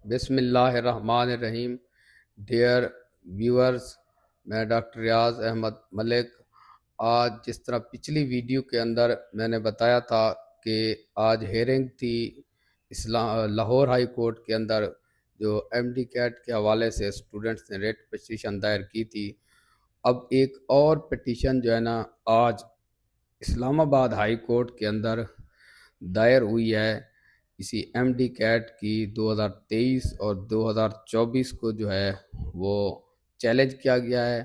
بسم اللہ الرحمن الرحیم. ڈیئر ویورز، میں ڈاکٹر ریاض احمد ملک. آج جس طرح پچھلی ویڈیو کے اندر میں نے بتایا تھا کہ آج ہیئرنگ تھی لاہور ہائی کورٹ کے اندر، جو ایم ڈی کیٹ کے حوالے سے اسٹوڈنٹس نے ریٹ پٹیشن دائر کی تھی. اب ایک اور پٹیشن جو ہے نا آج اسلام آباد ہائی کورٹ کے اندر دائر ہوئی ہے. اسی ایم ڈی کیٹ کی 2023 اور 2024 کو جو ہے وہ چیلنج کیا گیا ہے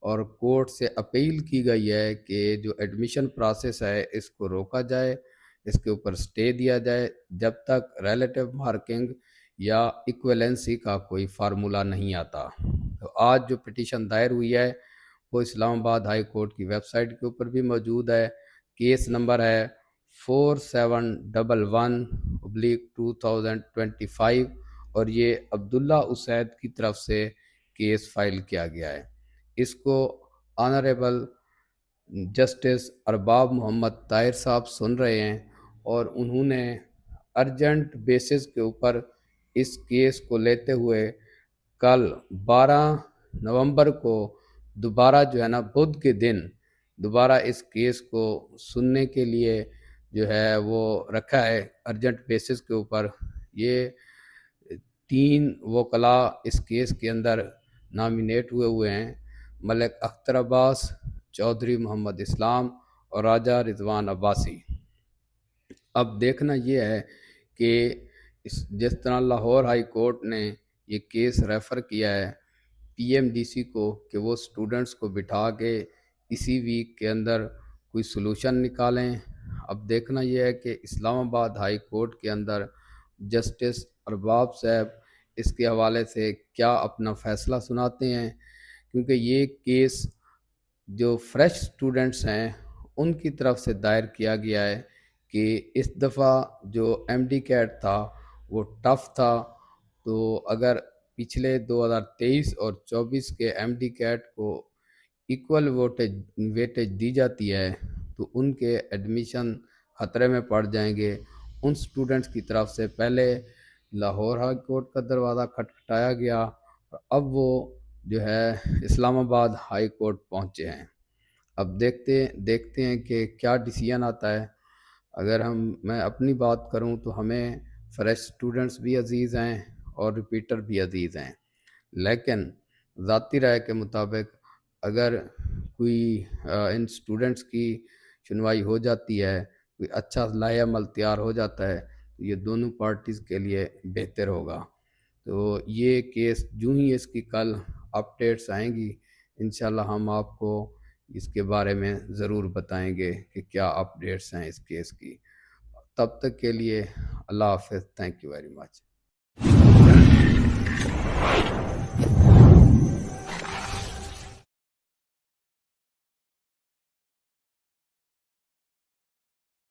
اور کورٹ سے اپیل کی گئی ہے کہ جو ایڈمیشن پروسیس ہے اس کو روکا جائے، اس کے اوپر سٹے دیا جائے جب تک ریلیٹیو مارکنگ یا ایکویلنسی کا کوئی فارمولہ نہیں آتا. تو آج جو پٹیشن دائر ہوئی ہے وہ اسلام آباد ہائی کورٹ کی ویب سائٹ کے اوپر بھی موجود ہے. کیس نمبر ہے 4711/2025 اور یہ عبداللہ اسید کی طرف سے کیس فائل کیا گیا ہے. اس کو آنریبل جسٹس ارباب محمد طاہر صاحب سن رہے ہیں اور انہوں نے ارجنٹ بیسس کے اوپر اس کیس کو لیتے ہوئے کل 12 نومبر کو دوبارہ جو ہے نا بدھ کے دن دوبارہ اس کیس کو سننے کے لیے جو ہے وہ رکھا ہے ارجنٹ بیسس کے اوپر. یہ 3 وکلاء اس کیس کے اندر نامینیٹ ہوئے ہیں: ملک اختر عباس، چودھری محمد اسلام اور راجہ رضوان عباسی. اب دیکھنا یہ ہے کہ جس طرح لاہور ہائی کورٹ نے یہ کیس ریفر کیا ہے پی ایم ڈی سی کو کہ وہ سٹوڈنٹس کو بٹھا کے اسی ویک کے اندر کوئی سلوشن نکالیں. اب دیکھنا یہ ہے کہ اسلام آباد ہائی کورٹ کے اندر جسٹس ارباب صاحب اس کے حوالے سے کیا اپنا فیصلہ سناتے ہیں، کیونکہ یہ کیس جو فریش سٹوڈنٹس ہیں ان کی طرف سے دائر کیا گیا ہے کہ اس دفعہ جو ایم ڈی کیٹ تھا وہ ٹف تھا. تو اگر پچھلے 2023 اور 24 کے ایم ڈی کیٹ کو ایکول ویٹیج دی جاتی ہے تو ان کے ایڈمیشن خطرے میں پڑ جائیں گے. ان سٹوڈنٹس کی طرف سے پہلے لاہور ہائی کورٹ کا دروازہ کھٹکھٹایا گیا اور اب وہ جو ہے اسلام آباد ہائی کورٹ پہنچے ہیں. اب دیکھتے ہیں کہ کیا ڈیسیژن آتا ہے. اگر میں اپنی بات کروں تو ہمیں فریش سٹوڈنٹس بھی عزیز ہیں اور ریپیٹر بھی عزیز ہیں، لیکن ذاتی رائے کے مطابق اگر کوئی ان سٹوڈنٹس کی سنوائی ہو جاتی ہے، کوئی اچھا لائحہ عمل تیار ہو جاتا ہے تو یہ دونوں پارٹیز کے لیے بہتر ہوگا. تو یہ کیس جو ہی اس کی کل اپڈیٹس آئیں گی انشاءاللہ ہم آپ کو اس کے بارے میں ضرور بتائیں گے کہ کیا اپڈیٹس ہیں اس کیس کی. تب تک کے لیے اللہ حافظ. Thank you very much.